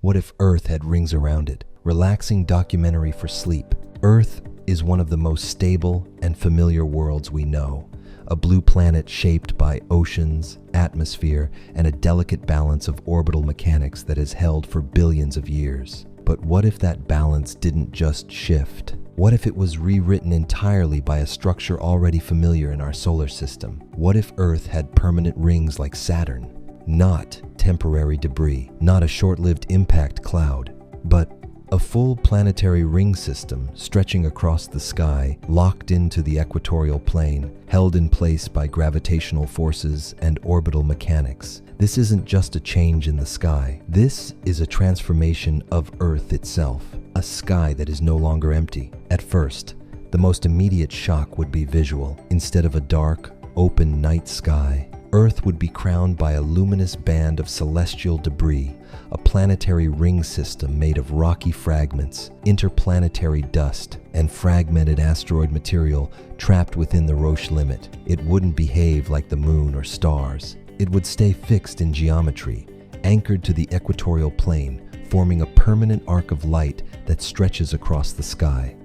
What if Earth had rings around it? Relaxing documentary for sleep. Earth is one of the most stable and familiar worlds we know. A blue planet shaped by oceans, atmosphere, and a delicate balance of orbital mechanics that has held for billions of years. But what if that balance didn't just shift? What if it was rewritten entirely by a structure already familiar in our solar system? What if Earth had permanent rings like Saturn? Not temporary debris, not a short-lived impact cloud, but a full planetary ring system stretching across the sky, locked into the equatorial plane, held in place by gravitational forces and orbital mechanics. This isn't just a change in the sky. This is a transformation of Earth itself, a sky that is no longer empty. At first, the most immediate shock would be visual. Instead of a dark, open night sky, Earth would be crowned by a luminous band of celestial debris, a planetary ring system made of rocky fragments, interplanetary dust, and fragmented asteroid material trapped within the Roche limit. It wouldn't behave like the moon or stars. It would stay fixed in geometry, anchored to the equatorial plane, forming a permanent arc of light that stretches across the sky.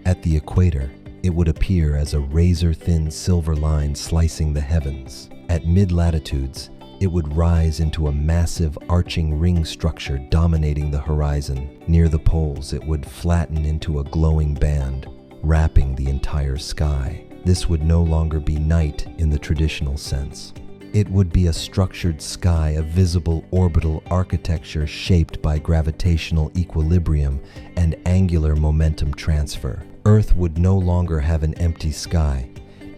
At the equator, it would appear as a razor-thin silver line slicing the heavens. At mid-latitudes, it would rise into a massive arching ring structure dominating the horizon. Near the poles, it would flatten into a glowing band, wrapping the entire sky. This would no longer be night in the traditional sense. It would be a structured sky, a visible orbital architecture shaped by gravitational equilibrium and angular momentum transfer. Earth would no longer have an empty sky.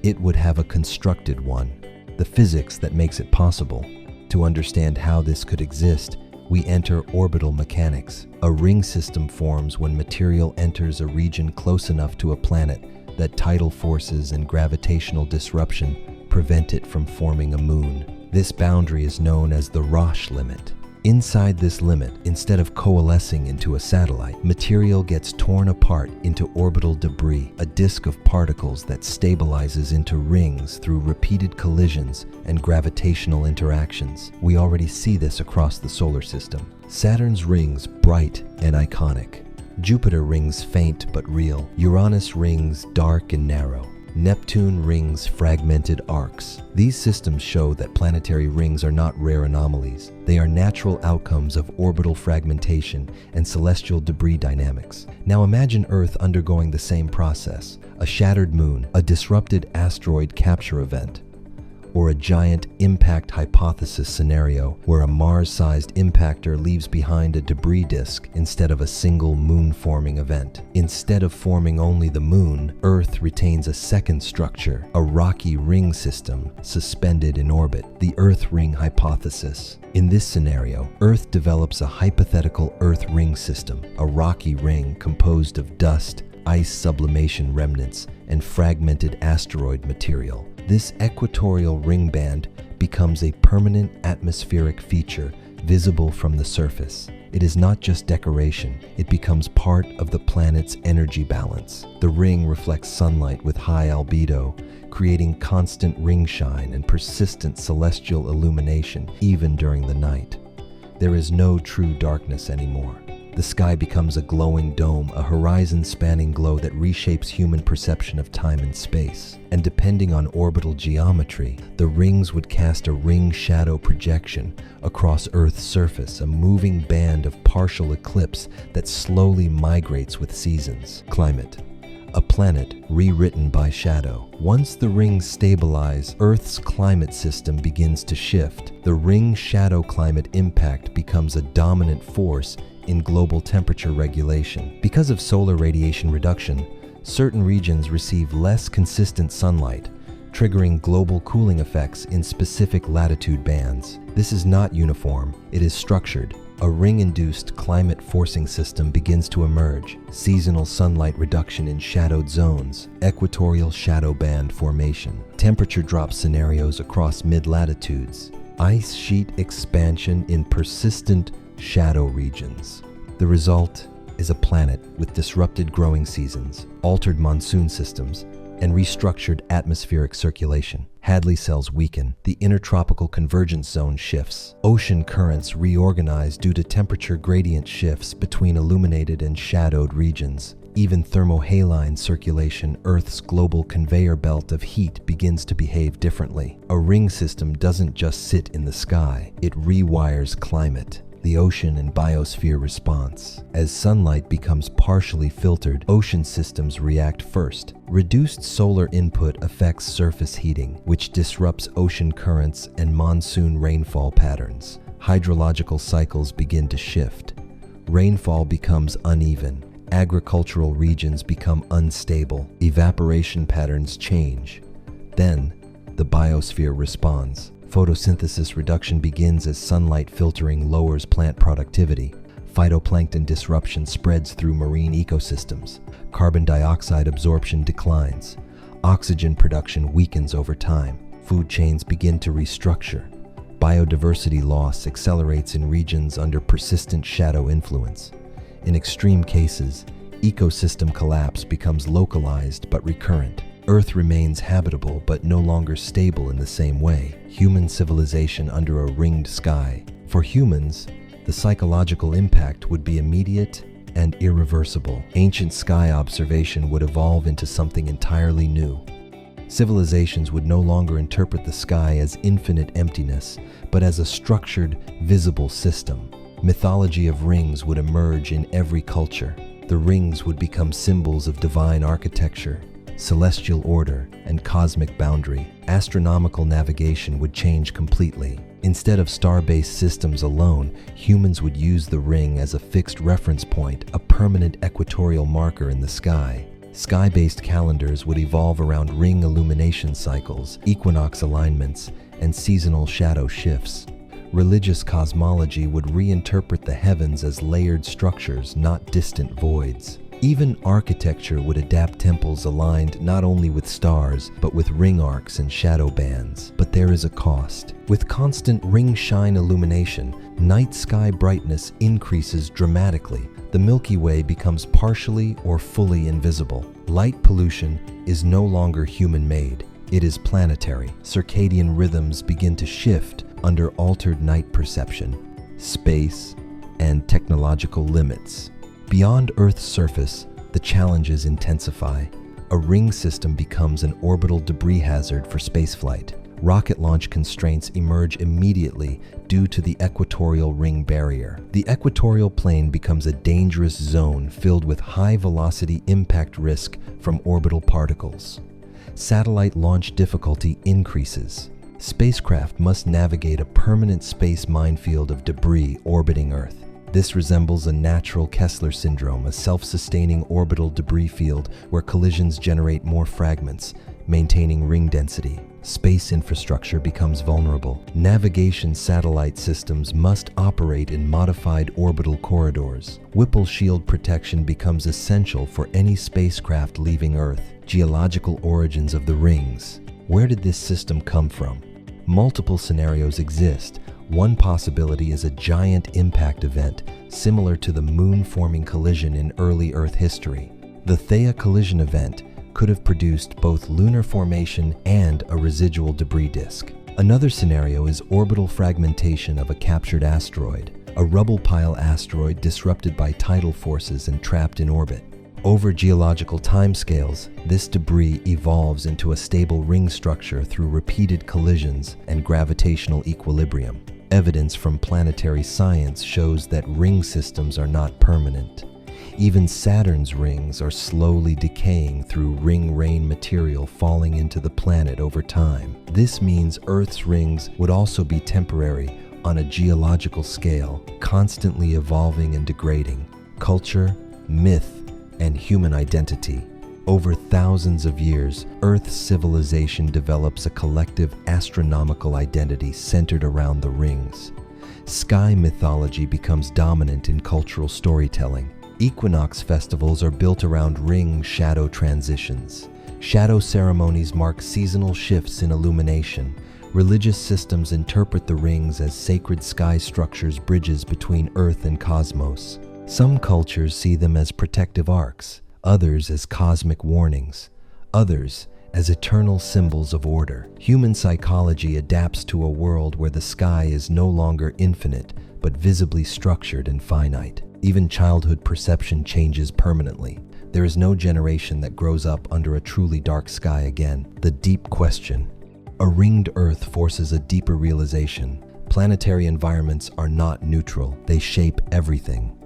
It would have a constructed one. The physics that makes it possible. To understand how this could exist, we enter orbital mechanics. A ring system forms when material enters a region close enough to a planet that tidal forces and gravitational disruption prevent it from forming a moon. This boundary is known as the Roche limit. Inside this limit, instead of coalescing into a satellite, material gets torn apart into orbital debris, a disk of particles that stabilizes into rings through repeated collisions and gravitational interactions. We already see this across the solar system. Saturn's rings bright and iconic. Jupiter rings faint but real. Uranus rings dark and narrow. Neptune rings fragmented arcs. These systems show that planetary rings are not rare anomalies. They are natural outcomes of orbital fragmentation and celestial debris dynamics. Now imagine Earth undergoing the same process: a shattered moon, a disrupted asteroid capture event, or a giant impact hypothesis scenario where a Mars-sized impactor leaves behind a debris disk instead of a single moon-forming event. Instead of forming only the moon, Earth retains a second structure, a rocky ring system suspended in orbit, the Earth ring hypothesis. In this scenario, Earth develops a hypothetical Earth ring system, a rocky ring composed of dust, ice sublimation remnants, and fragmented asteroid material. This equatorial ring band becomes a permanent atmospheric feature visible from the surface. It is not just decoration, it becomes part of the planet's energy balance. The ring reflects sunlight with high albedo, creating constant ring shine and persistent celestial illumination even during the night. There is no true darkness anymore. The sky becomes a glowing dome, a horizon-spanning glow that reshapes human perception of time and space. And depending on orbital geometry, the rings would cast a ring shadow projection across Earth's surface, a moving band of partial eclipse that slowly migrates with seasons. Climate. A planet rewritten by shadow. Once the rings stabilize, Earth's climate system begins to shift. The ring shadow climate impact becomes a dominant force in global temperature regulation. Because of solar radiation reduction, certain regions receive less consistent sunlight, triggering global cooling effects in specific latitude bands. This is not uniform, it is structured. A ring-induced climate forcing system begins to emerge. Seasonal sunlight reduction in shadowed zones, equatorial shadow band formation, temperature drop scenarios across mid-latitudes, ice sheet expansion in persistent shadow regions. The result is a planet with disrupted growing seasons, altered monsoon systems, and restructured atmospheric circulation. Hadley cells weaken. The intertropical convergence zone shifts. Ocean currents reorganize due to temperature gradient shifts between illuminated and shadowed regions. Even thermohaline circulation, Earth's global conveyor belt of heat, begins to behave differently. A ring system doesn't just sit in the sky, it rewires climate. The ocean and biosphere response. As sunlight becomes partially filtered, ocean systems react first. Reduced solar input affects surface heating, which disrupts ocean currents and monsoon rainfall patterns. Hydrological cycles begin to shift. Rainfall becomes uneven. Agricultural regions become unstable. Evaporation patterns change. Then, the biosphere responds. Photosynthesis reduction begins as sunlight filtering lowers plant productivity. Phytoplankton disruption spreads through marine ecosystems. Carbon dioxide absorption declines. Oxygen production weakens over time. Food chains begin to restructure. Biodiversity loss accelerates in regions under persistent shadow influence. In extreme cases, ecosystem collapse becomes localized but recurrent. Earth remains habitable but no longer stable in the same way. Human civilization under a ringed sky. For humans, the psychological impact would be immediate and irreversible. Ancient sky observation would evolve into something entirely new. Civilizations would no longer interpret the sky as infinite emptiness, but as a structured, visible system. Mythology of rings would emerge in every culture. The rings would become symbols of divine architecture, celestial order, and cosmic boundary. Astronomical navigation would change completely. Instead of star-based systems alone, humans would use the ring as a fixed reference point, a permanent equatorial marker in the sky. Sky-based calendars would evolve around ring illumination cycles, equinox alignments, and seasonal shadow shifts. Religious cosmology would reinterpret the heavens as layered structures, not distant voids. Even architecture would adapt temples aligned not only with stars, but with ring arcs and shadow bands. But there is a cost. With constant ring shine illumination, night sky brightness increases dramatically. The Milky Way becomes partially or fully invisible. Light pollution is no longer human-made. It is planetary. Circadian rhythms begin to shift under altered night perception, space, and technological limits. Beyond Earth's surface, the challenges intensify. A ring system becomes an orbital debris hazard for spaceflight. Rocket launch constraints emerge immediately due to the equatorial ring barrier. The equatorial plane becomes a dangerous zone filled with high-velocity impact risk from orbital particles. Satellite launch difficulty increases. Spacecraft must navigate a permanent space minefield of debris orbiting Earth. This resembles a natural Kessler syndrome, a self-sustaining orbital debris field where collisions generate more fragments, maintaining ring density. Space infrastructure becomes vulnerable. Navigation satellite systems must operate in modified orbital corridors. Whipple shield protection becomes essential for any spacecraft leaving Earth. Geological origins of the rings. Where did this system come from? Multiple scenarios exist. One possibility is a giant impact event, similar to the moon-forming collision in early Earth history. The Theia collision event could have produced both lunar formation and a residual debris disk. Another scenario is orbital fragmentation of a captured asteroid, a rubble pile asteroid disrupted by tidal forces and trapped in orbit. Over geological timescales, this debris evolves into a stable ring structure through repeated collisions and gravitational equilibrium. Evidence from planetary science shows that ring systems are not permanent. Even Saturn's rings are slowly decaying through ring rain material falling into the planet over time. This means Earth's rings would also be temporary on a geological scale, constantly evolving and degrading. Culture, myth, and human identity. Over thousands of years, Earth's civilization develops a collective astronomical identity centered around the rings. Sky mythology becomes dominant in cultural storytelling. Equinox festivals are built around ring shadow transitions. Shadow ceremonies mark seasonal shifts in illumination. Religious systems interpret the rings as sacred sky structures, bridges between Earth and cosmos. Some cultures see them as protective arcs, others as cosmic warnings. others as eternal symbols of order. Human psychology adapts to a world where the sky is no longer infinite, but visibly structured and finite. Even childhood perception changes permanently. There is no generation that grows up under a truly dark sky again. The deep question. A ringed Earth forces a deeper realization. Planetary environments are not neutral. They shape everything.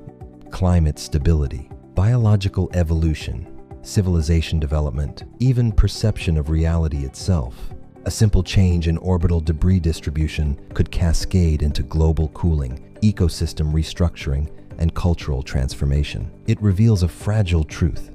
Climate stability, biological evolution, civilization development, even perception of reality itself. A simple change in orbital debris distribution could cascade into global cooling, ecosystem restructuring, and cultural transformation. It reveals a fragile truth.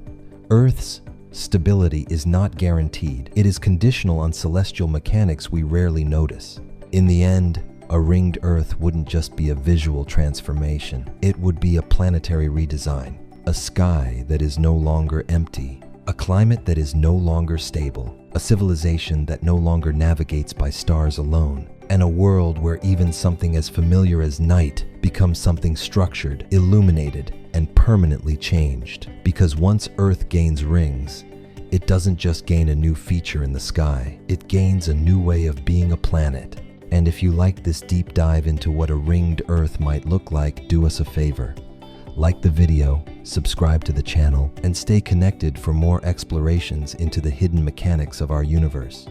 Earth's stability is not guaranteed. It is conditional on celestial mechanics we rarely notice. In the end, a ringed Earth wouldn't just be a visual transformation. It would be a planetary redesign. A sky that is no longer empty, a climate that is no longer stable, a civilization that no longer navigates by stars alone, and a world where even something as familiar as night becomes something structured, illuminated, and permanently changed. Because once Earth gains rings, it doesn't just gain a new feature in the sky, it gains a new way of being a planet. And if you like this deep dive into what a ringed Earth might look like, do us a favor. Like the video, subscribe to the channel, and stay connected for more explorations into the hidden mechanics of our universe.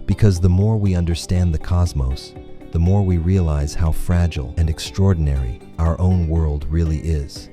Because the more we understand the cosmos, the more we realize how fragile and extraordinary our own world really is.